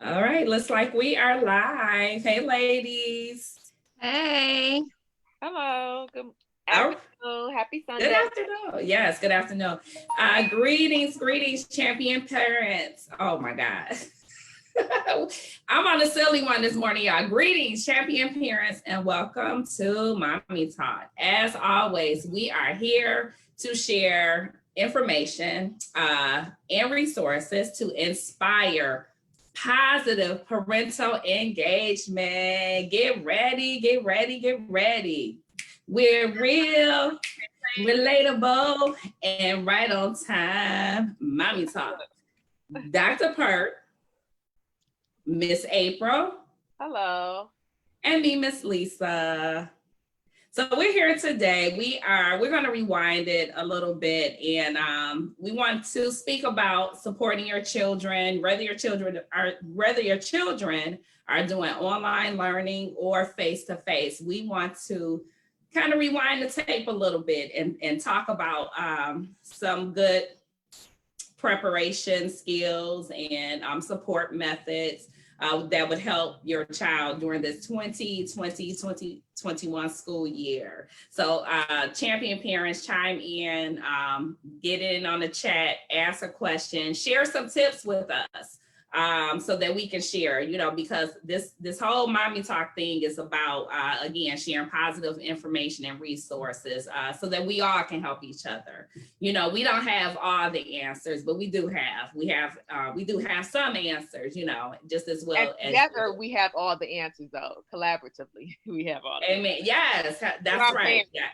All right, looks like we are live. Hey, ladies. Hey, Hello, good Oh, afternoon. Happy good Sunday. afternoon. Yes, good afternoon. Greetings, champion parents. Oh my God. I'm on a silly one this morning, y'all. Greetings, champion parents, and welcome to Mommy Talk. As always, we are here to share information and resources to inspire positive parental engagement. Get ready, get ready, get ready. We're real, relatable, and right on time. Mommy Talk. Dr. Pert, Miss April, Hello. and me, Miss Lisa. So we're here today. We're going to rewind it a little bit, and we want to speak about supporting your children, whether your children are doing online learning or face to face. We want to kind of rewind the tape a little bit and talk about some good preparation skills and support methods that would help your child during this 2020-2021 school year. So champion parents, chime in, get in on the chat, ask a question, share some tips with us. So that we can share, because this whole Mommy Talk thing is about, again, sharing positive information and resources so that we all can help each other. We don't have all the answers, but we do have some answers, just as well And as together we have all the answers, though. Collaboratively, we have all the Amen. Yes, that's right. Yeah.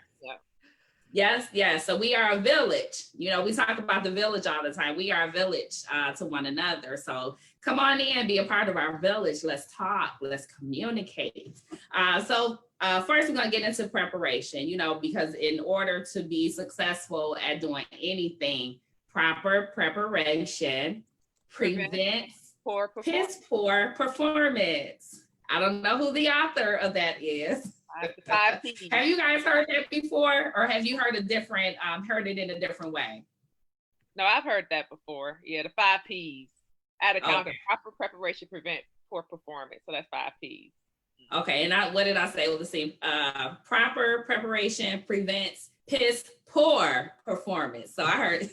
Yeah. Yes. So we are a village. We talk about the village all the time. We are a village to one another. So come on in, be a part of our village. Let's talk. Let's communicate. So first, we're going to get into preparation, because in order to be successful at doing anything, proper preparation prevents piss poor performance. I don't know who the author of that is. Five P's. Have you guys heard that before, or have you heard it in a different way? No, I've heard that before. Yeah, the 5 P's. At account, Okay. proper preparation prevent poor performance. So that's 5 P's. Okay, and what did I say? Well, the same. Proper preparation prevents piss poor performance. So I heard.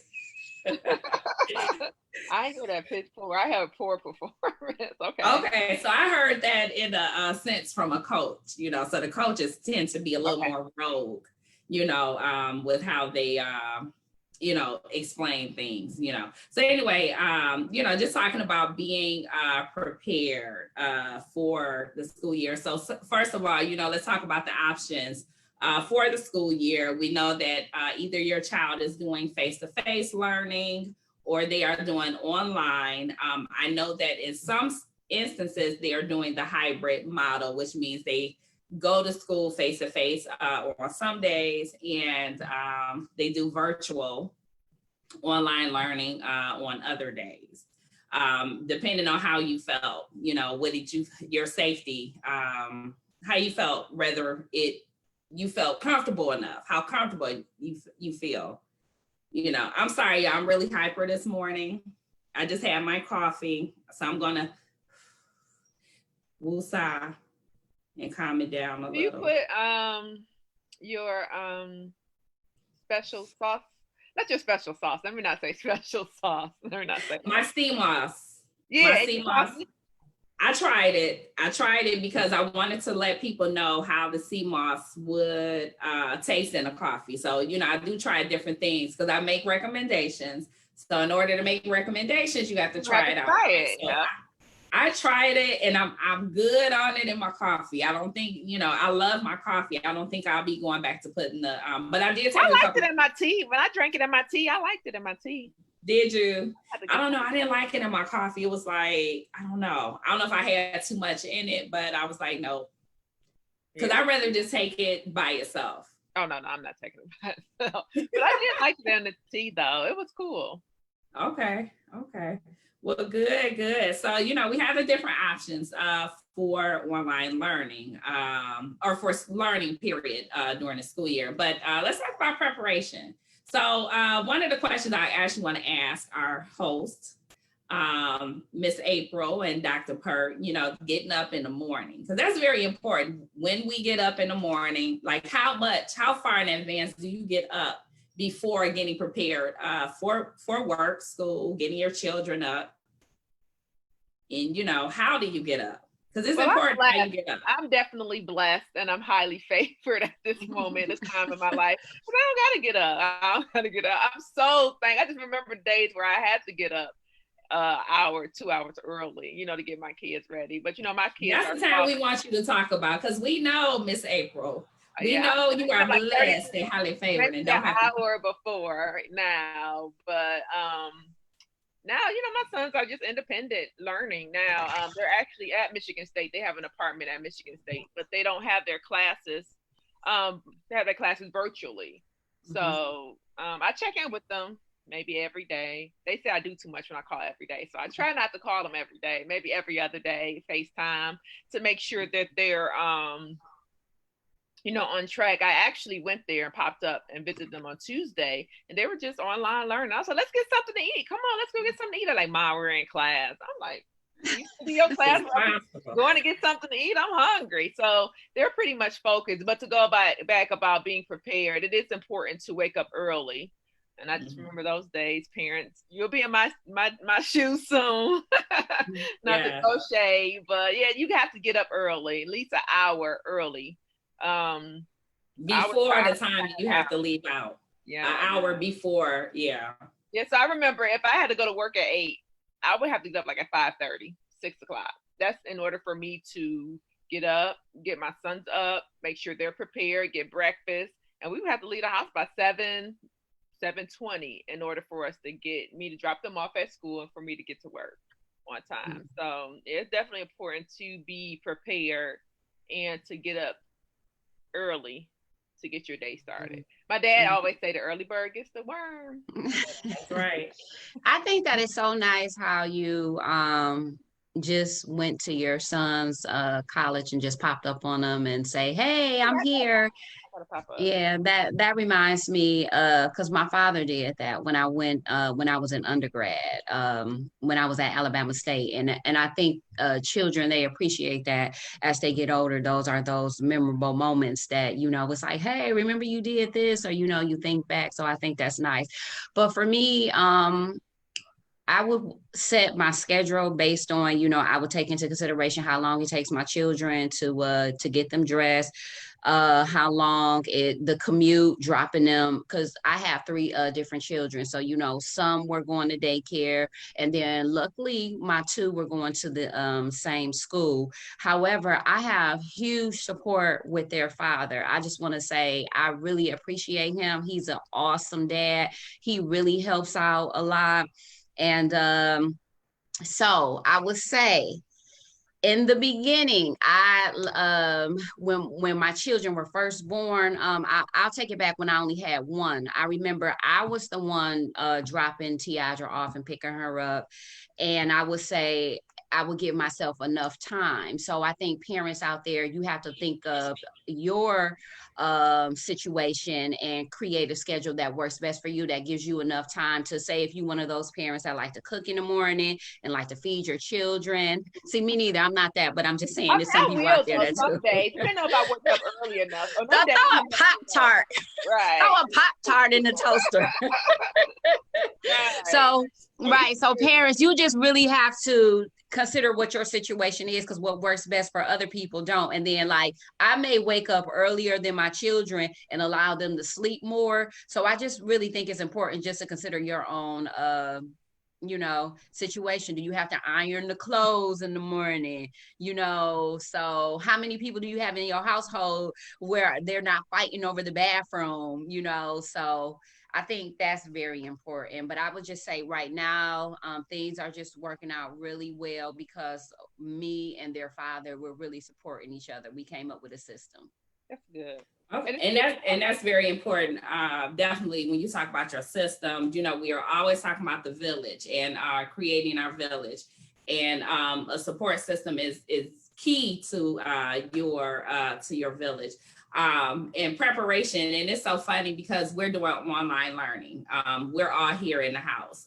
I ain't know that piss poor. I have poor performance. Okay. Okay, so I heard that in a sense from a coach. So the coaches tend to be a little more rogue. With how they explain things. So anyway, just talking about being prepared for the school year. So first of all, let's talk about the options for the school year. We know that either your child is doing face-to-face learning or they are doing online. I know that in some instances, they are doing the hybrid model, which means they go to school face-to-face or on some days, and they do virtual online learning on other days. Depending on how you felt, what did your safety, how you felt, whether you felt comfortable enough, how comfortable you feel. I'm sorry, y'all, I'm really hyper this morning. I just had my coffee, so I'm gonna woosah and calm it down a Do you little. put your special sauce? Not your special sauce. Let me not say special sauce. Let me not say My CMOS. Yeah, My CMOS. I tried it because I wanted to let people know how the sea moss would taste in a coffee. So, I do try different things because I make recommendations. So in order to make recommendations, you have to try it out. So yeah. I tried it and I'm good on it in my coffee. I don't think, I love my coffee. I don't think I'll be going back to putting the, but I did take I liked it in my tea. When I drank it in my tea, I liked it in my tea. Did you? I don't know. I didn't like it in my coffee. It was like, I don't know if I had too much in it, but I was like, no. Because I'd rather just take it by itself. Oh, no, I'm not taking it by itself. But I did like it in the tea, though. It was cool. Okay. Well, good. So, we have the different options for online learning or for learning period during the school year. But let's talk about preparation. So one of the questions I actually want to ask our host Miss April and Dr. Pert, you know, getting up in the morning, because that's very important. When we get up in the morning, like how far in advance do you get up before getting prepared for work, school, getting your children up? And, you know, how do you get up? Because it's important how you get up. I'm definitely blessed, and I'm highly favored at this moment, this time in my life. But I don't gotta get up. I don't gotta get up. I'm so thankful. I just remember days where I had to get up hour, 2 hours early, you know, to get my kids ready. But you know, my kids. That's the time we want you to talk about, because we know, Miss April, we know you are like blessed and highly favored, and don't have an hour before now. But now, you know, my sons are just independent learning now. They're actually at Michigan State. They have an apartment at Michigan State, but they don't have their classes. They have their classes virtually. So I check in with them maybe every day. They say I do too much when I call every day. So I try not to call them every day, maybe every other day, FaceTime, to make sure that they're, you know, on track. I actually went there and popped up and visited them on Tuesday, and they were just online learning. I was like, let's get something to eat. Come on, let's go get something to eat. They're like, Ma, we're in class. I'm like, you to your class, going to get something to eat. I'm hungry. So they're pretty much focused. But to go back about being prepared, it is important to wake up early. And I just remember those days, parents, you'll be in my shoes soon. Not to go shade, but yeah, you have to get up early, at least an hour early. Before the time you have to leave out. Yeah. An hour before, yeah. Yes, I remember if I had to go to work at 8, I would have to get up like at 5:30, 6 o'clock. That's in order for me to get up, get my sons up, make sure they're prepared, get breakfast. And we would have to leave the house by 7:20 in order for us to get me to drop them off at school and for me to get to work on time. So it's definitely important to be prepared and to get up early to get your day started. My dad always say the early bird gets the worm. That's right. I think that is so nice how you just went to your son's college and just popped up on them and say, hey, I'm here. Yeah, that reminds me, because my father did that when I was in undergrad, when I was at Alabama State, and I think children, they appreciate that as they get older. Those are those memorable moments that, you know, it's like, hey, remember you did this, or, you know, you think back. So I think that's nice. But for me, I would set my schedule based on, you know, I would take into consideration how long it takes my children to get them dressed, how long the commute, dropping them, because I have 3 different children. So, you know, some were going to daycare, and then luckily my 2 were going to the same school. However, I have huge support with their father. I just want to say I really appreciate him. He's an awesome dad. He really helps out a lot. And so I would say, in the beginning, when my children were first born, I'll take it back when I only had 1. I remember I was the one dropping Tiadra off and picking her up, and I would say I would give myself enough time. So I think parents out there, you have to think of your situation and create a schedule that works best for you, that gives you enough time to say, if you're one of those parents that like to cook in the morning and like to feed your children. See, me neither. I'm not that, but I'm just saying there's some people out there that some days, you don't know about waking up early enough. Throw a Pop-Tart. Right. Throw a Pop-Tart in the toaster. Right. So parents, you just really have to consider what your situation is, because what works best for other people don't. And then, like, I may wake up earlier than my children and allow them to sleep more. So I just really think it's important just to consider your own you know, situation. Do you have to iron the clothes in the morning? You know, so how many people do you have in your household where they're not fighting over the bathroom? You know, so I think that's very important. But I would just say right now, things are just working out really well because me and their father were really supporting each other. We came up with a system. That's good. Okay. And that's very important. Definitely, when you talk about your system, you know, we are always talking about the village and creating our village, and a support system is key to your village. And preparation, and it's so funny because we're doing online learning. We're all here in the house.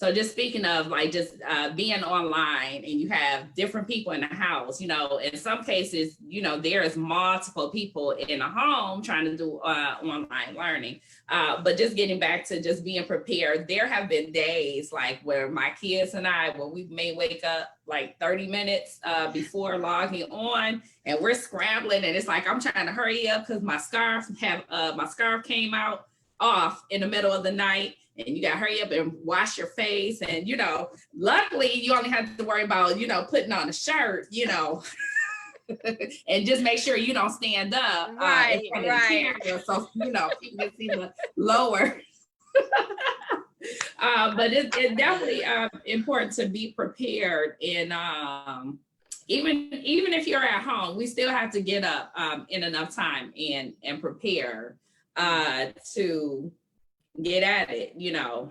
So just speaking of like just being online and you have different people in the house, you know, in some cases, you know, there's multiple people in a home trying to do online learning. But just getting back to just being prepared, there have been days like where my kids and I, when we may wake up like 30 minutes before logging on, and we're scrambling, and it's like I'm trying to hurry up because my scarf came out off in the middle of the night, and you got to hurry up and wash your face. And, you know, luckily you only have to worry about, you know, putting on a shirt, you know, and just make sure you don't stand up in front of the camera. So, you know, people can see the lower. But it's definitely important to be prepared. And even if you're at home, we still have to get up in enough time and prepare to get at it, you know.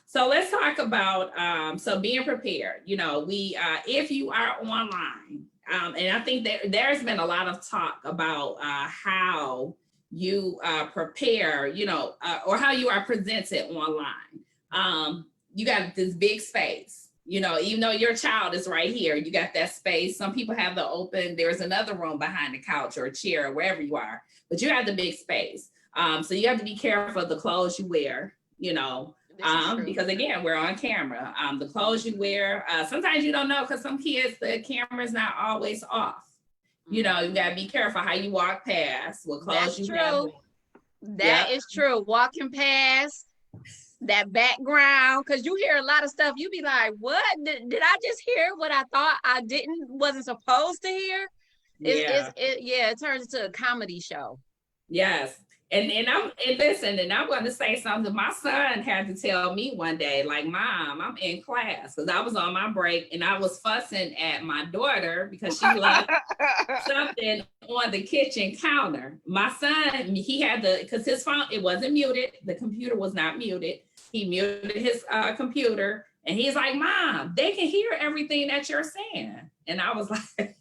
So let's talk about so being prepared. You know, we if you are online, and I think there's been a lot of talk about how you prepare, you know, or how you are presented online. You got this big space, you know, even though your child is right here, you got that space. Some people have the open, there's another room behind the couch or a chair or wherever you are, but you have the big space. So you have to be careful of the clothes you wear, you know, because again, we're on camera. The clothes you wear, sometimes you don't know, because some kids, the camera's not always off. You know, you gotta be careful how you walk past, what clothes you have. That is true. Walking past that background, because you hear a lot of stuff, you be like, what? Did I just hear what I thought I wasn't supposed to hear? It turns into a comedy show. Yes. And I'm going to say something. My son had to tell me one day, like, Mom, I'm in class, because I was on my break and I was fussing at my daughter because she left something on the kitchen counter. My son, he had because his phone, it wasn't muted. The computer was not muted. He muted his computer, and he's like, Mom, they can hear everything that you're saying. And I was like,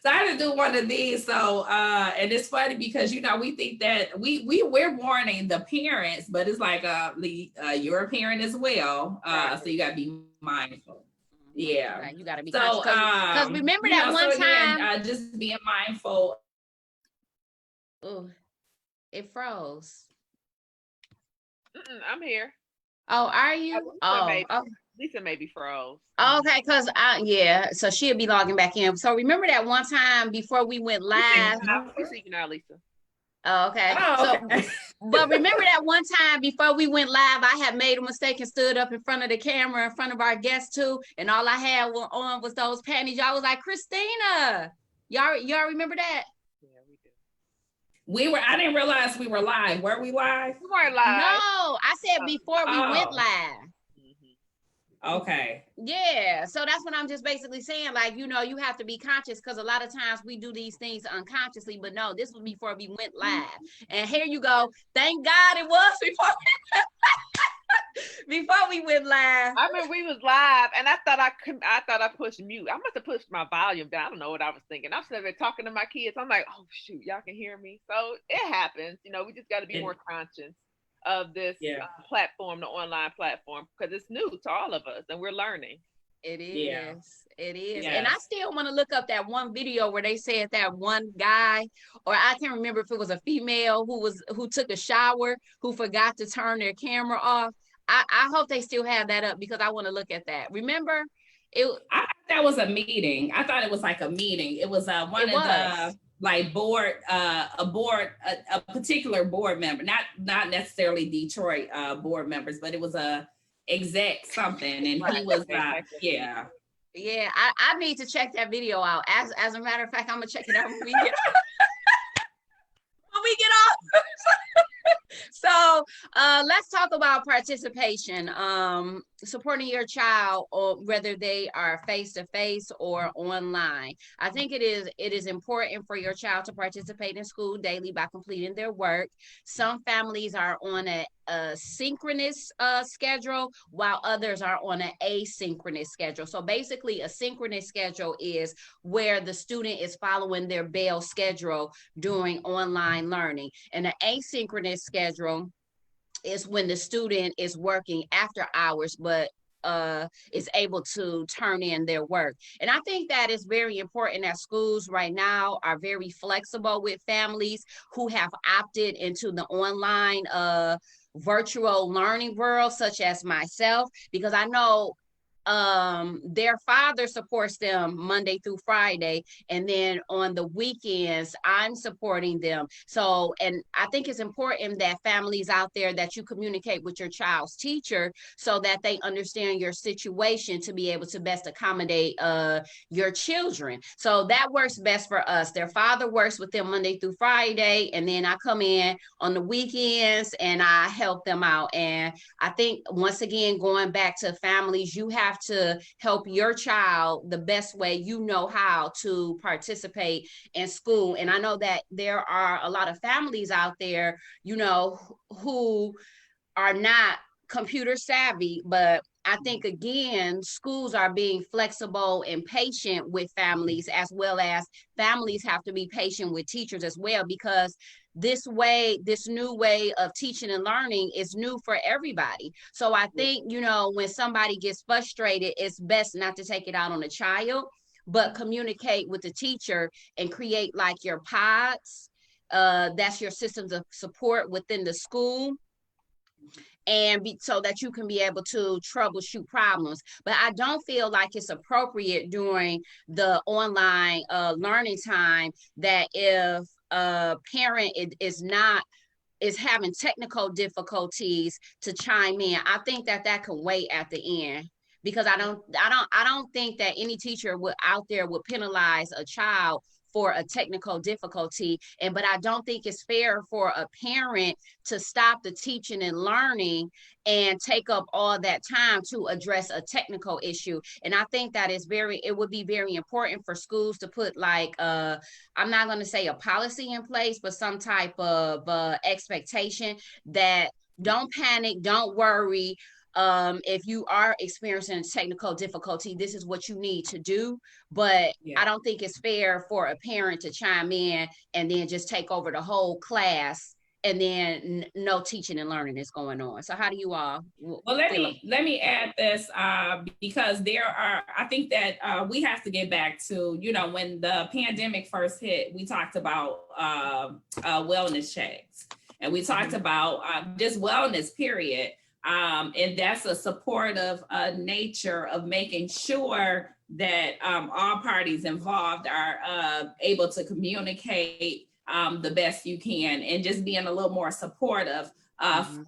so I had to do one of these. So, and it's funny because, you know, we think that we're warning the parents, but it's like you're a parent as well. So you got to be mindful. Yeah. Right. You got to be so because remember that one time. Again, just being mindful. Oh, it froze. I'm here. Oh, are you? Lisa maybe froze. Okay, because so she'll be logging back in. So remember that one time before we went live? We're speaking now, Lisa. Oh, okay. Okay. But remember that one time before we went live, I had made a mistake and stood up in front of the camera in front of our guests too, and all I had on was those panties. Y'all was like, Christina, y'all remember that? I didn't realize we were live. Were we live? We weren't live. No, I said before we went live. Okay. Yeah. So that's what I'm just basically saying. Like, you know, you have to be conscious, because a lot of times we do these things unconsciously, but no, this was before we went live. And here you go. Thank God it was before we went live. I mean, we was live, and I thought I pushed mute. I must have pushed my volume down. I don't know what I was thinking. I'm sitting there talking to my kids. I'm like, oh shoot, y'all can hear me. So it happens. You know, we just got to be more conscious of this platform, the online platform, because it's new to all of us and we're learning. It is. And I still want to look up that one video where they said that one guy, or I can't remember if it was a female who took a shower, who forgot to turn their camera off. I hope they still have that up, because I want to look at that. Remember? I thought that was a meeting. I thought it was like a meeting. It was the like a particular board member, not necessarily Detroit board members, but it was a exec something, and he was I need to check that video out. As a matter of fact, I'm gonna check it out when we get off. So let's talk about participation, supporting your child, or whether they are face-to-face or online. I think it is important for your child to participate in school daily by completing their work. Some families are on a synchronous schedule, while others are on an asynchronous schedule. So basically, a synchronous schedule is where the student is following their bell schedule during online learning, and an asynchronous schedule is when the student is working after hours, but is able to turn in their work. And I think that is very important that schools right now are very flexible with families who have opted into the online virtual learning world, such as myself, because I know their father supports them Monday through Friday, and then on the weekends I'm supporting them. So, and I think it's important that families out there, that you communicate with your child's teacher so that they understand your situation to be able to best accommodate your children. So that works best for us. Their father works with them Monday through Friday, and then I come in on the weekends and I help them out. And I think, once again, going back to families, you have to help your child the best way you know how to participate in school. And I know that there are a lot of families out there, you know, who are not computer savvy, but I think, again, schools are being flexible and patient with families, as well as families have to be patient with teachers as well, because this new way of teaching and learning is new for everybody. So I think, you know, when somebody gets frustrated, it's best not to take it out on the child, but communicate with the teacher and create like your pods. That's your systems of support within the school, and so that you can be able to troubleshoot problems. But I don't feel like it's appropriate during the online learning time that if a parent is having technical difficulties to chime in, I think that can wait at the end, because I don't think that any teacher out there would penalize a child for a technical difficulty. But I don't think it's fair for a parent to stop the teaching and learning and take up all that time to address a technical issue. And I think that it would be very important for schools to put like, I'm not going to say a policy in place, but some type of expectation that don't panic, don't worry. If you are experiencing technical difficulty, this is what you need to do. But yeah, I don't think it's fair for a parent to chime in and then just take over the whole class, and then no teaching and learning is going on. So how do you all? Well, let me add this, because I think that we have to get back to, you know, when the pandemic first hit, we talked about wellness checks, and we talked about just wellness, period. And that's a supportive nature of making sure that all parties involved are able to communicate the best you can, and just being a little more supportive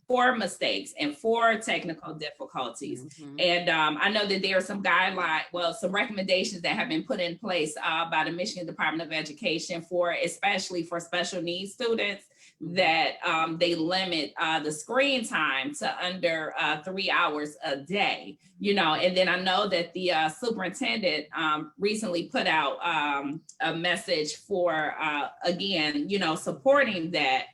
for mistakes and for technical difficulties. And I know that there are some some recommendations that have been put in place by the Michigan Department of Education especially for special needs students, that they limit the screen time to under 3 hours a day, you know. And then I know that the superintendent recently put out a message for, again, you know, supporting that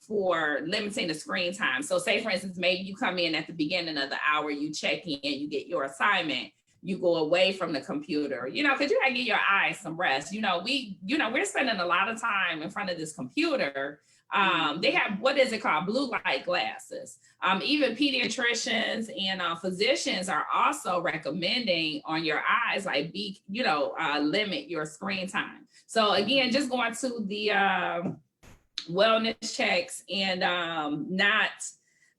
for limiting the screen time. So say, for instance, maybe you come in at the beginning of the hour, you check in, you get your assignment, you go away from the computer, you know, because you gotta give your eyes some rest. You know, we're spending a lot of time in front of this computer. They have, what is it called? Blue light glasses. Even pediatricians and physicians are also recommending on your eyes, like limit your screen time. So again, just going to the wellness checks, and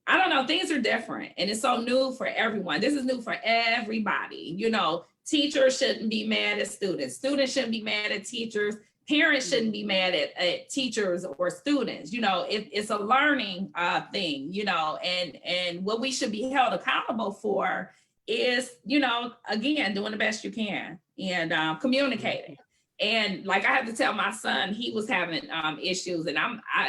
I don't know, things are different, and it's so new for everyone. This is new for everybody. You know, teachers shouldn't be mad at students. Students shouldn't be mad at teachers. Parents shouldn't be mad at teachers or students. You know, it's a learning thing, you know, and what we should be held accountable for is, you know, again, doing the best you can and communicating. And like, I had to tell my son, he was having issues, and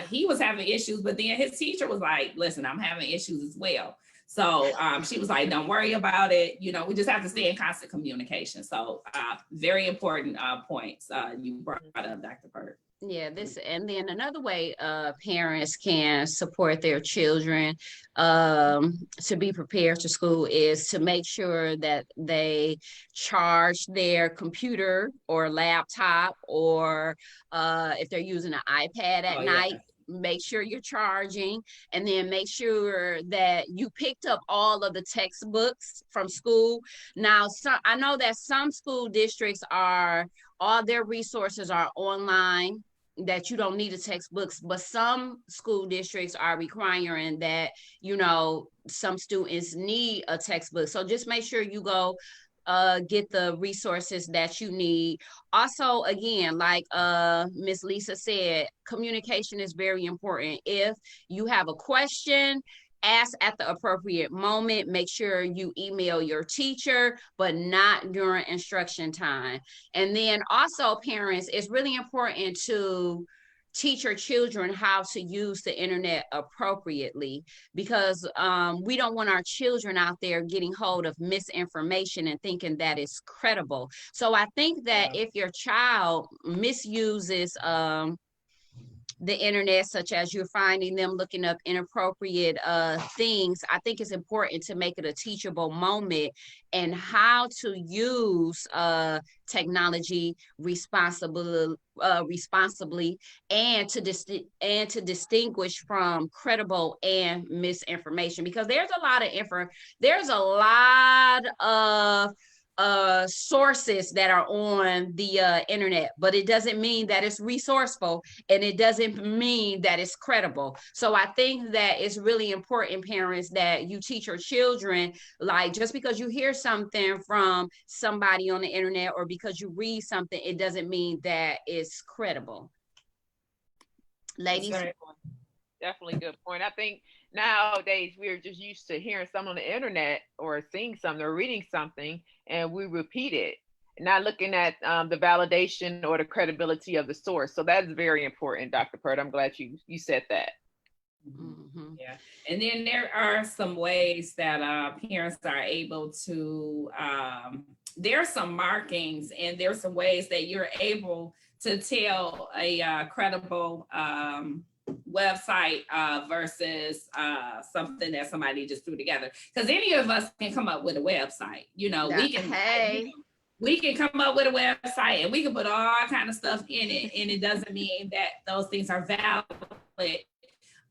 he was having issues, but then his teacher was like, listen, I'm having issues as well. So she was like, don't worry about it. You know, we just have to stay in constant communication. So very important points you brought up, Dr. Burt. Yeah, and then another way parents can support their children to be prepared to school is to make sure that they charge their computer or laptop, or if they're using an iPad at night, make sure you're charging, and then make sure that you picked up all of the textbooks from school. Now, I know that some school districts all their resources are online, that you don't need the textbooks, but some school districts are requiring that, some students need a textbook. So just make sure you go get the resources that you need. Also, again, like Miss Lisa said, communication is very important. If you have a question, ask at the appropriate moment. Make sure you email your teacher, but not during instruction time. And then also, parents, it's really important to teach your children how to use the internet appropriately, because we don't want our children out there getting hold of misinformation and thinking that it's credible. So I think that if your child misuses the internet, such as you're finding them looking up inappropriate things, I think it's important to make it a teachable moment, and how to use technology responsibly, and to distinguish from credible and misinformation, because there's a lot of sources that are on the internet, but it doesn't mean that it's resourceful, and it doesn't mean that it's credible. So I think that it's really important, parents, that you teach your children, like, just because you hear something from somebody on the internet, or because you read something, it doesn't mean that it's credible. Ladies? Definitely good point. I think nowadays we're just used to hearing something on the internet, or seeing something, or reading something, and we repeat it, not looking at the validation or the credibility of the source. So that's very important, Dr. Pert. I'm glad you said that. Mm-hmm. Yeah. And then there are some ways that parents are able to, there are some markings, and there's some ways that you're able to tell a credible website versus something that somebody just threw together. Because any of us can come up with a website. We can come up with a website, and we can put all kind of stuff in it, and it doesn't mean that those things are valid.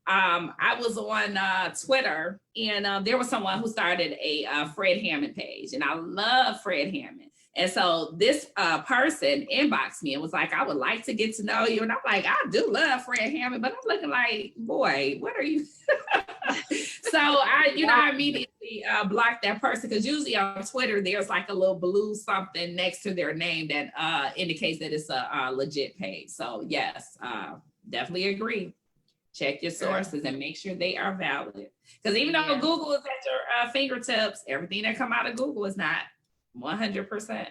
I was on Twitter, and there was someone who started a Fred Hammond page, and I love Fred Hammond. And so this person inboxed me and was like, I would like to get to know you. And I'm like, I do love Fred Hammond, but I'm looking like, boy, what are you? So I immediately blocked that person, because usually on Twitter, there's like a little blue something next to their name that indicates that it's a legit page. So yes, definitely agree. Check your sources and make sure they are valid. Because even though Google is at your fingertips, everything that come out of Google is not 100%.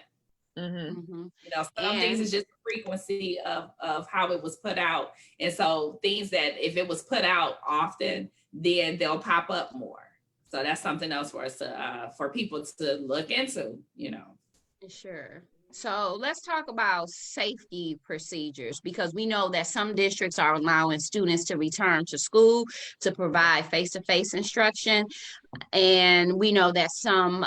Some things is just the frequency of how it was put out. And so things that if it was put out often, then they'll pop up more. So that's something else for us to for people to look into, Sure. So let's talk about safety procedures, because we know that some districts are allowing students to return to school to provide face-to-face instruction. And we know that some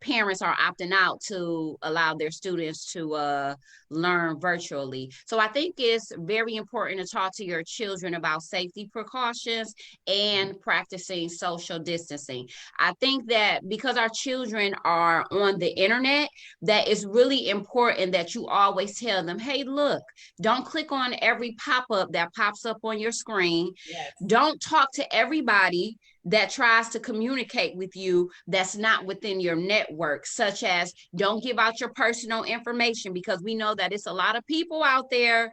parents are opting out to allow their students to learn virtually. So I think it's very important to talk to your children about safety precautions and practicing social distancing. I think that because our children are on the internet, that it's really important that you always tell them, hey, look, don't click on every pop-up that pops up on your screen. Yes. Don't talk to everybody that tries to communicate with you that's not within your network, such as don't give out your personal information, because we know that it's a lot of people out there,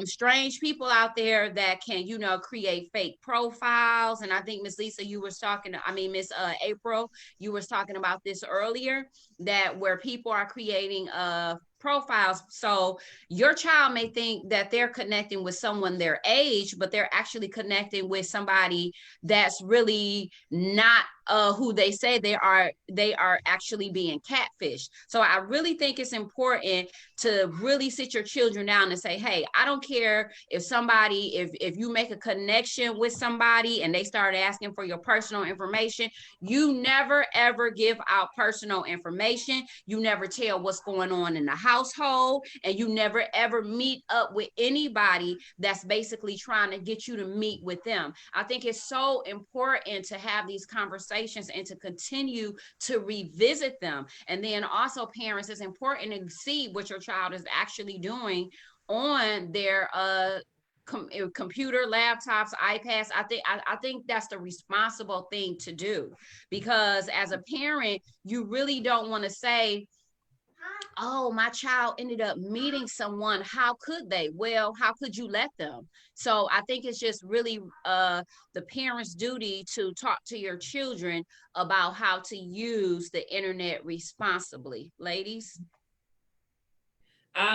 strange people out there that can, create fake profiles. And I think Miss Lisa, Miss April, you were talking about this earlier, that where people are creating profiles. So your child may think that they're connecting with someone their age, but they're actually connecting with somebody that's really not who they say they are actually being catfished. So I really think it's important to really sit your children down and say, hey, I don't care if somebody, if you make a connection with somebody and they start asking for your personal information, you never ever give out personal information. You never tell what's going on in the household, and you never ever meet up with anybody that's basically trying to get you to meet with them. I think it's so important to have these conversations and to continue to revisit them. And then also, parents, it's important to see what your child is actually doing on their computer, laptops, iPads. I think that's the responsible thing to do, because as a parent, you really don't want to say, oh, my child ended up meeting someone. How could they? Well, how could you let them? So I think it's just really the parents' duty to talk to your children about how to use the internet responsibly. Ladies?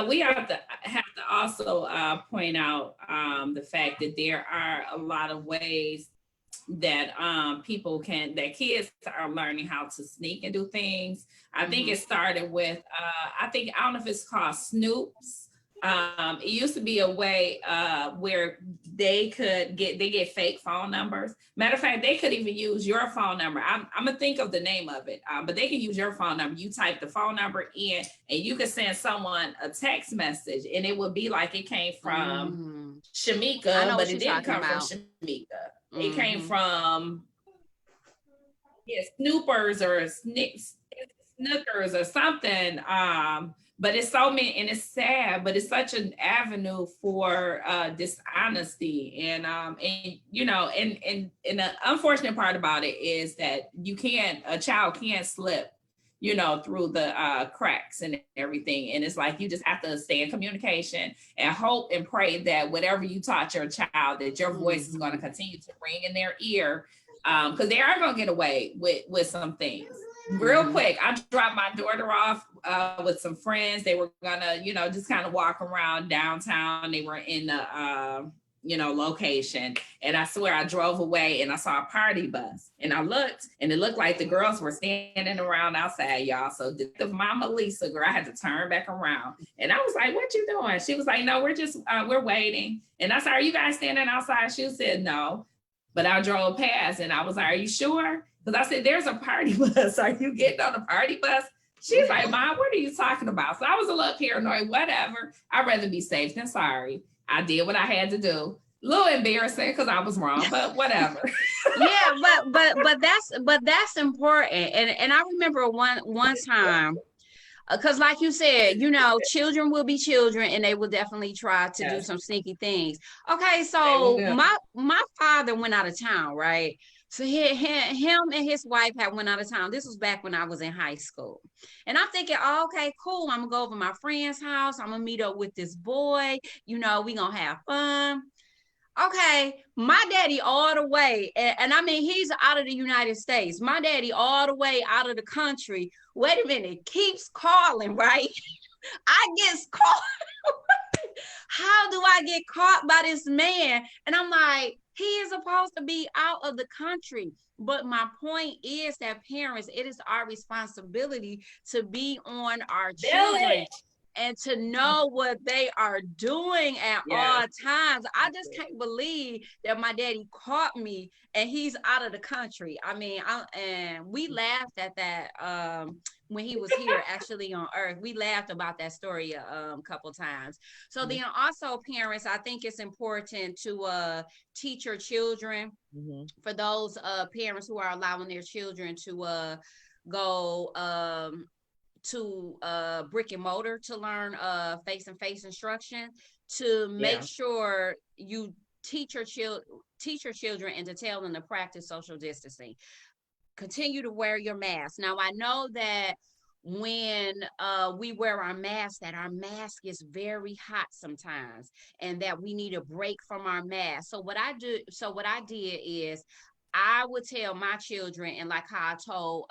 We have to also point out the fact that there are a lot of ways that kids are learning how to sneak and do things. I think it started with I don't know if it's called Snoops. It used to be a way where they get fake phone numbers. Matter of fact, they could even use your phone number. I'm gonna think of the name of it, but they can use your phone number. You type the phone number in, and you could send someone a text message, and it would be like it came from Shamika, but it didn't come from Shamika. It came from Snoopers or Snookers or something. But it's so many, and it's sad, but it's such an avenue for dishonesty. And the unfortunate part about it is that a child can't slip, through the cracks and everything. And it's like, you just have to stay in communication and hope and pray that whatever you taught your child, that your voice is going to continue to ring in their ear, because they are going to get away with some things. Real quick, I dropped my daughter off with some friends. They were gonna, just kind of walk around downtown. They were in the, location. And I swear I drove away and I saw a party bus. And I looked, and it looked like the girls were standing around outside, y'all. So the Mama Lisa girl, I had to turn back around. And I was like, what you doing? She was like, no, we're waiting. And I said, are you guys standing outside? She said, no. But I drove past and I was like, are you sure? Because I said, there's a party bus. Are you getting on a party bus? She's like, Mom, what are you talking about? So I was a little paranoid, whatever. I'd rather be safe than sorry. I did what I had to do. A little embarrassing because I was wrong, but whatever. Yeah, but that's important. And I remember one time, because like you said, children will be children, and they will definitely try to do some sneaky things. Okay, so my father went out of town, right? So him and his wife had went out of town. This was back when I was in high school. And I'm thinking, oh, okay, cool. I'm going to go over to my friend's house. I'm going to meet up with this boy. We going to have fun. Okay, my daddy all the way, and I mean, he's out of the United States. My daddy all the way out of the country. Wait a minute, keeps calling, right? I get caught. How do I get caught by this man? And I'm like, he is supposed to be out of the country. But my point is that parents, it is our responsibility to be on our children and to know what they are doing at all times. I just can't believe that my daddy caught me and he's out of the country. I mean, and we laughed at that when he was here actually on Earth. We laughed about that story a couple times. So then also, parents, I think it's important to teach your children, for those parents who are allowing their children to go to brick and mortar to learn face-to-face instruction, to make sure you teach your children and to tell them to practice social distancing. Continue to wear your mask. Now, I know that when we wear our mask, that our mask is very hot sometimes, and that we need a break from our mask. So what I did is, I would tell my children, and like how I told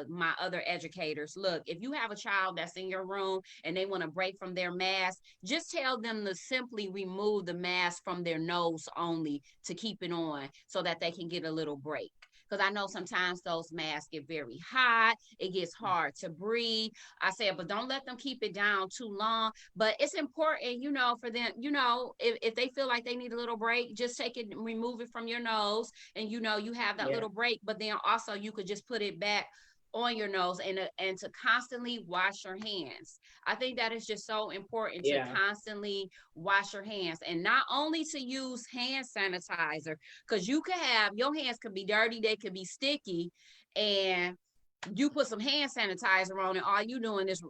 my other educators, look, if you have a child that's in your room and they want to break from their mask, just tell them to simply remove the mask from their nose only to keep it on so that they can get a little break. because I know sometimes those masks get very hot. It gets hard to breathe. I said, but don't let them keep it down too long. But it's important, for them, if they feel like they need a little break, just take it, remove it from your nose, and you have that little break. But then also you could just put it back on your nose, and to constantly wash your hands. I think that is just so important to constantly wash your hands, and not only to use hand sanitizer, because your hands could be dirty, they could be sticky, and you put some hand sanitizer on, and all you doing is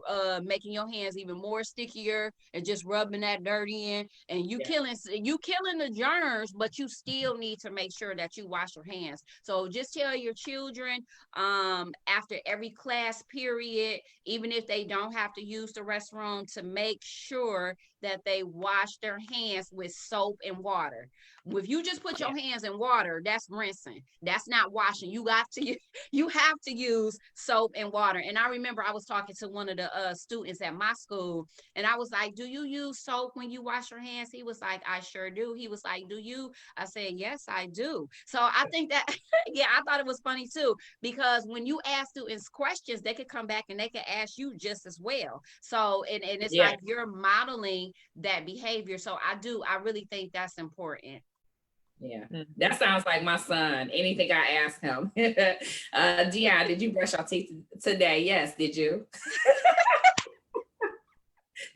making your hands even more stickier and just rubbing that dirt in, and you killing the germs, but you still need to make sure that you wash your hands. So just tell your children after every class period, even if they don't have to use the restroom, to make sure that they wash their hands with soap and water. If you just put your hands in water, that's rinsing. That's not washing. You have to use soap and water. And I remember I was talking to one of the students at my school, and I was like, do you use soap when you wash your hands? He was like, I sure do. He was like, do you? I said, yes, I do. So I think that, I thought it was funny too, because when you ask students questions, they could come back and they could ask you just as well. So, and it's like you're modeling that behavior. So I really think that's important. Yeah, that sounds like my son. Anything I ask him. Dion, did you brush your teeth today? Yes, did you?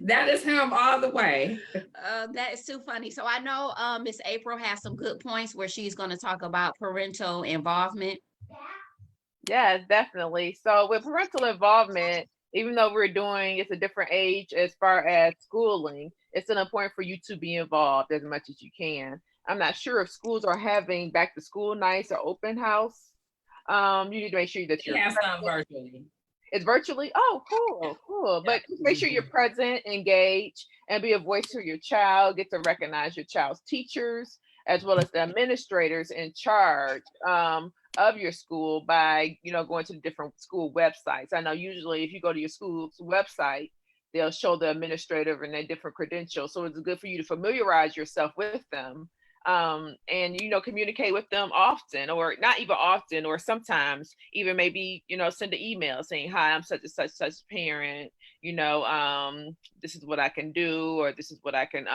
That is him all the way. That is too funny. So I know Miss April has some good points where she's going to talk about parental involvement. Yes, definitely. So with parental involvement, even though it's a different age as far as schooling, it's still important for you to be involved as much as you can. I'm not sure if schools are having back to school nights or open house. You need to make sure that you're some virtually. It's virtually. Oh, cool. But make sure you're present, engage, and be a voice to your child. Get to recognize your child's teachers as well as the administrators in charge of your school by going to the different school websites. I know usually if you go to your school's website, they'll show the administrator and their different credentials. So it's good for you to familiarize yourself with them. And communicate with them often, or not even often, or sometimes even maybe send an email saying, hi, I'm such and such parent, this is what I can do, or this is what I can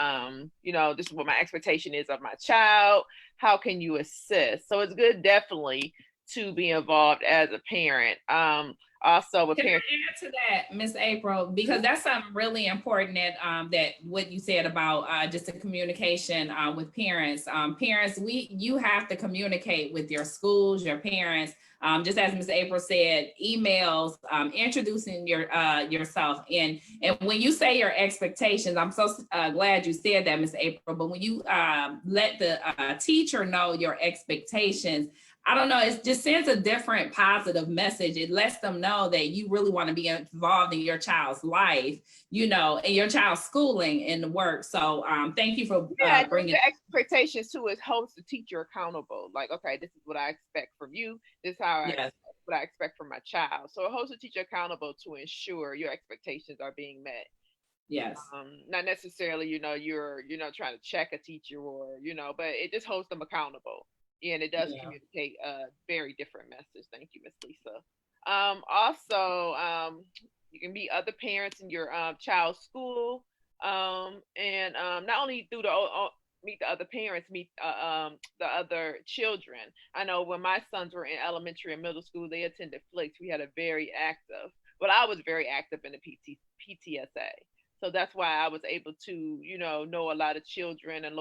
this is what my expectation is of my child. How can you assist? So it's good definitely to be involved as a parent. Also with parents. Can I add to that, Miss April, because that's something really important that what you said about just the communication with parents. Parents, you have to communicate with your schools, your parents. Just as Ms. April said, emails, introducing yourself, and when you say your expectations, I'm so glad you said that, Ms. April. But when you let the teacher know your expectations, I don't know, it just sends a different positive message. It lets them know that you really want to be involved in your child's life, and your child's schooling and the work. So thank you for bringing the expectations too is hold the teacher accountable. Like, okay, this is what I expect from you. This is what I expect from my child. So it holds the teacher accountable to ensure your expectations are being met. Yes. Not necessarily, you're trying to check a teacher or, but it just holds them accountable. And it does communicate a very different message. Thank you, Miss Lisa. Also, you can meet other parents in your child's school, and not only do meet the other parents, meet the other children. I know when my sons were in elementary and middle school, they attended Flicks. We had a very active. Well, I was very active in the PTSA. So that's why I was able to, know a lot of children and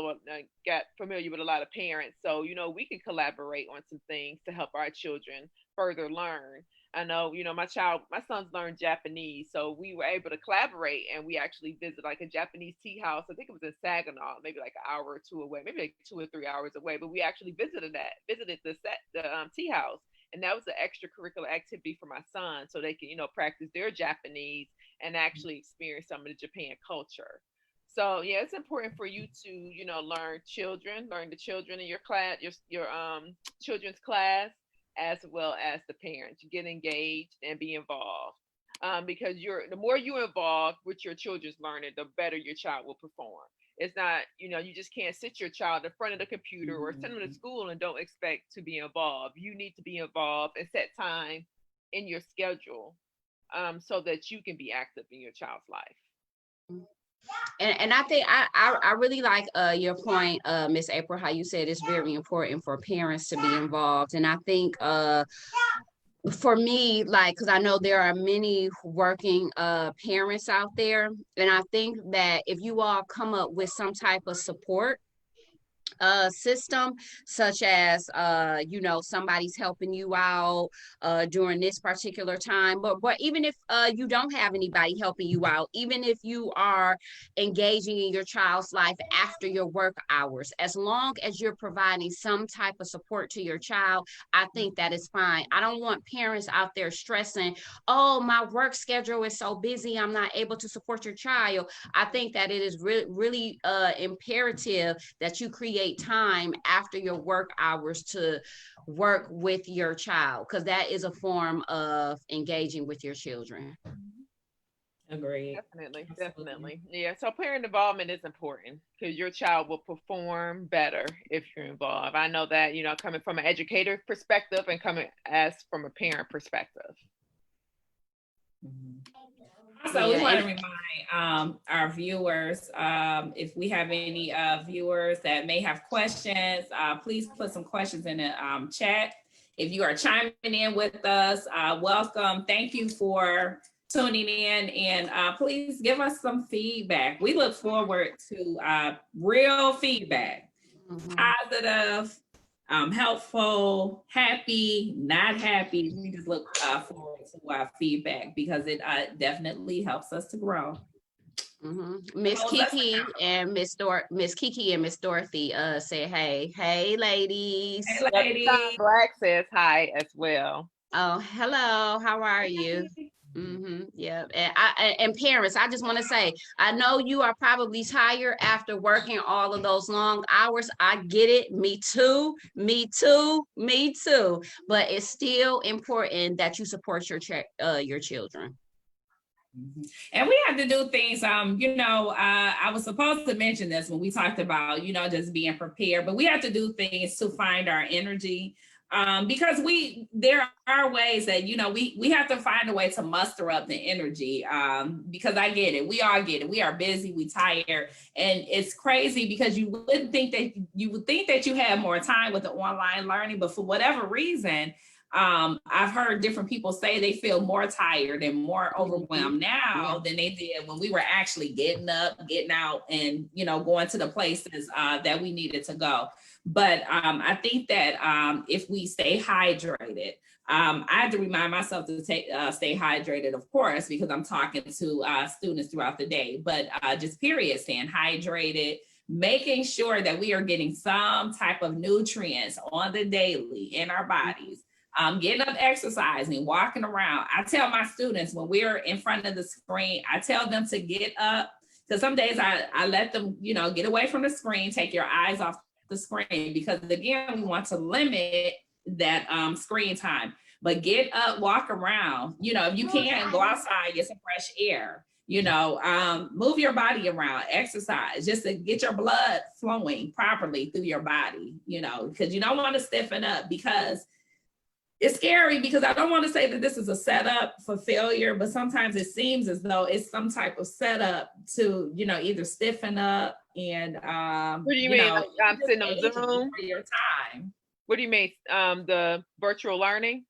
got familiar with a lot of parents. So, we can collaborate on some things to help our children further learn. I know, my sons learned Japanese. So we were able to collaborate, and we actually visited like a Japanese tea house. I think it was in Saginaw, maybe like an hour or two away, maybe like 2 or 3 hours away. But we actually visited the tea house. And that was an extracurricular activity for my son, so they can, practice their Japanese and actually experience some of the Japan culture. So yeah, it's important for you to, learn the children in your class, your children's class, as well as the parents. Get engaged and be involved. Because the more you involve with your children's learning, the better your child will perform. It's not, you know, you just can't sit your child in front of the computer or send them to school and don't expect to be involved. You need to be involved and set time in your schedule so that you can be active in your child's life. And I think I really like your point, Miss April, how you said it's very important for parents to be involved. And I think for me, like, because I know there are many working parents out there, and I think that if you all come up with some type of support system, such as you know, somebody's helping you out during this particular time, but even if you don't have anybody helping you out, even if you are engaging in your child's life after your work hours, as long as you're providing some type of support to your child, I think that is fine. I don't want parents out there stressing, oh, my work schedule is so busy, I'm not able to support your child. I think that it is really imperative that you create time after your work hours to work with your child, because that is a form of engaging with your children. Agreed. Definitely. Yeah. So parent involvement is important because your child will perform better if you're involved. I know that, you know, coming from an educator perspective and coming as from a parent perspective. So we want to remind our viewers, if we have any viewers that may have questions, please put some questions in the chat. If you are chiming in with us, welcome. Thank you for tuning in, and please give us some feedback. We look forward to real feedback, positive, helpful, happy, not happy. We just look forward to our feedback because it definitely helps us to grow. Miss Kiki and Miss Dorothy say hey ladies. Hey ladies. Black says hi as well. Oh, hello, how are you? Yeah, and parents, I just want to say, I know you are probably tired after working all of those long hours. I get it. Me too. But it's still important that you support your children. And we have to do things, you know, I was supposed to mention this when we talked about, you know, just being prepared, but we have to do things to find our energy. Because there are ways that, you know, we have to find a way to muster up the energy, because I get it. We all get it. We are busy, we tired, and it's crazy because you would think that you have more time with the online learning, but for whatever reason, I've heard different people say they feel more tired and more overwhelmed now than they did when we were actually getting up, getting out, and, you know, going to the places that we needed to go. But I think that if we stay hydrated, I have to remind myself to stay hydrated, of course, because I'm talking to students throughout the day, but just period, staying hydrated, making sure that we are getting some type of nutrients on the daily in our bodies. Getting up, exercising, walking around. I tell my students when we're in front of the screen, I tell them to get up, because some days I let them, you know, get away from the screen, take your eyes off the screen, because again, we want to limit that screen time. But get up, walk around. You know, if you can't, go outside, get some fresh air. You know, move your body around, exercise, just to get your blood flowing properly through your body. You know, because you don't want to stiffen up, because it's scary, because I don't want to say that this is a setup for failure, but sometimes it seems as though it's some type of setup to, you know, either stiffen up and what do you mean? Like I'm sitting on Zoom for your time. What do you mean? The virtual learning?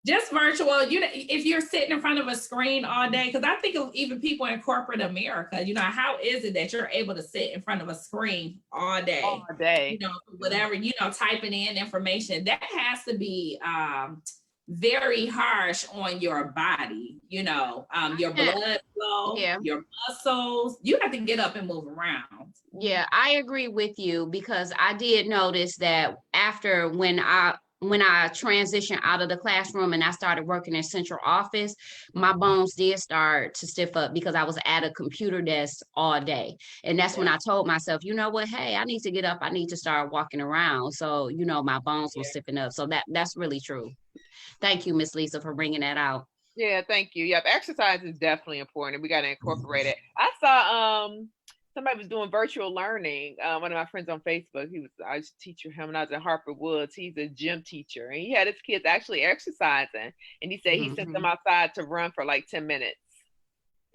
Just virtual, you know, if you're sitting in front of a screen all day, because I think of even people in corporate America, you know, how is it that you're able to sit in front of a screen all day? All day. You know, whatever, you know, typing in information, that has to be very harsh on your body, you know, your blood flow, your muscles. You have to get up and move around. Yeah, I agree with you, because I did notice that after when I transitioned out of the classroom and I started working in central office, my bones did start to stiff up because I was at a computer desk all day. And that's when I told myself, you know what, hey, I need to get up. I need to start walking around. So, you know, my bones will stiffen up. So that's really true. Thank you, Miss Lisa, for bringing that out. Yeah, thank you. Yep, exercise is definitely important. We got to incorporate it. I saw somebody was doing virtual learning. One of my friends on Facebook, I used to teach him when I was in Harper Woods. He's a gym teacher, and he had his kids actually exercising, and he said he sent them outside to run for like 10 minutes.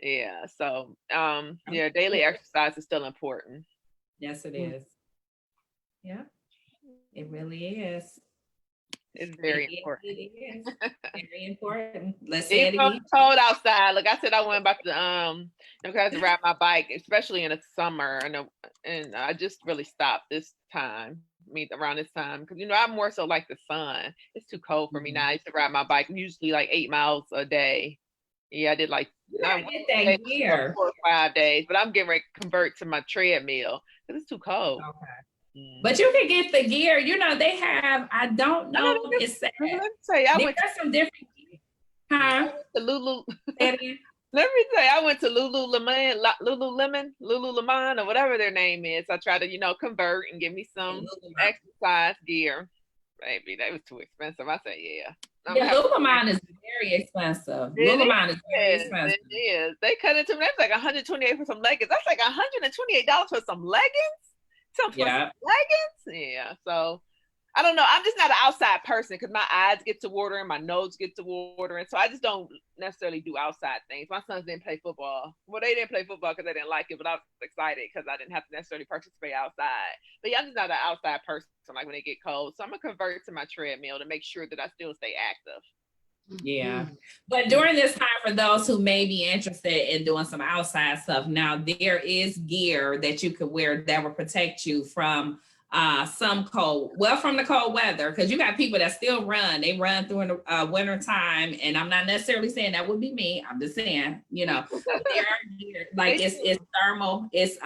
Yeah, so yeah, daily exercise is still important. Yes, it is. Yeah, it really is. It's very important. It is very important. Let's say it Even though again. it's cold outside, like I said, I went about to because I had to ride my bike, especially in the summer, and I just really stopped this time, around this time, because I'm more so like the sun. It's too cold for me now. I used to ride my bike usually like 8 miles a day. Yeah, I did like I get that gear 4 or 5 days, but I'm getting ready to convert to my treadmill because it's too cold. Okay. But you can get the gear. They have. I don't know. It's sad. Let me tell you, There are some different. Huh? To Lulu. Let me say, I went to Lululemon, or whatever their name is. I tried to, convert and give me some exercise gear. Baby, that was too expensive. I said, yeah. Lululemon is very expensive. Lululemon is very expensive. It is. They cut it to me. That's like $128 for some leggings. That's like $128 for some leggings. Leggings. Yeah. So I don't know. I'm just not an outside person because my eyes get to watering, my nose gets to watering. So I just don't necessarily do outside things. My sons didn't play football. Well, they didn't play football because they didn't like it, but I was excited because I didn't have to necessarily participate outside. But yeah, I'm just not an outside person like when it get cold. So I'm gonna convert to my treadmill to make sure that I still stay active. Yeah. But during this time, for those who may be interested in doing some outside stuff, now there is gear that you could wear that will protect you from from the cold weather, because you got people that still run. They run through in the winter time, and I'm not necessarily saying that would be me. I'm just saying, there are gear, like it's thermal, it's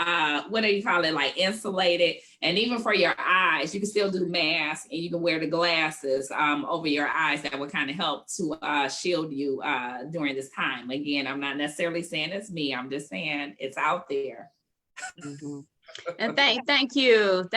what do you call it, like insulated, and even for your eyes, you can still do masks, and you can wear the glasses over your eyes that would kind of help to shield you during this time. Again, I'm not necessarily saying it's me. I'm just saying it's out there. And thank you,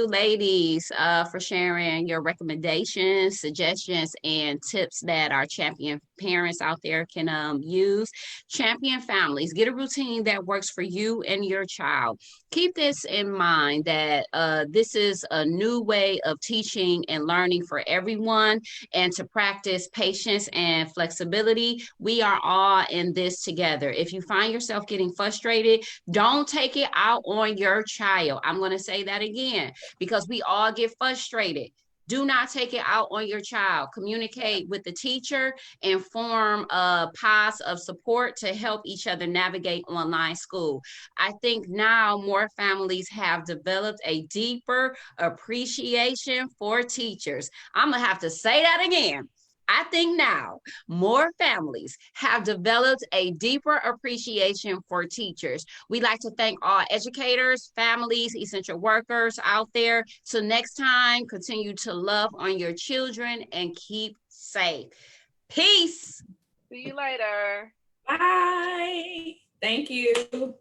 ladies, for sharing your recommendations, suggestions, and tips that our champion parents out there can use. Champion families, get a routine that works for you and your child. Keep this in mind that this is a new way of teaching and learning for everyone, and to practice patience and flexibility. We are all in this together. If you find yourself getting frustrated, don't take it out on your child. I'm going to say that again, because we all get frustrated. Do not take it out on your child. Communicate with the teacher and form pods of support to help each other navigate online school. I think now more families have developed a deeper appreciation for teachers. I'm going to have to say that again. I think now more families have developed a deeper appreciation for teachers. We'd like to thank all educators, families, essential workers out there. So next time, continue to love on your children and keep safe. Peace. See you later. Bye. Thank you.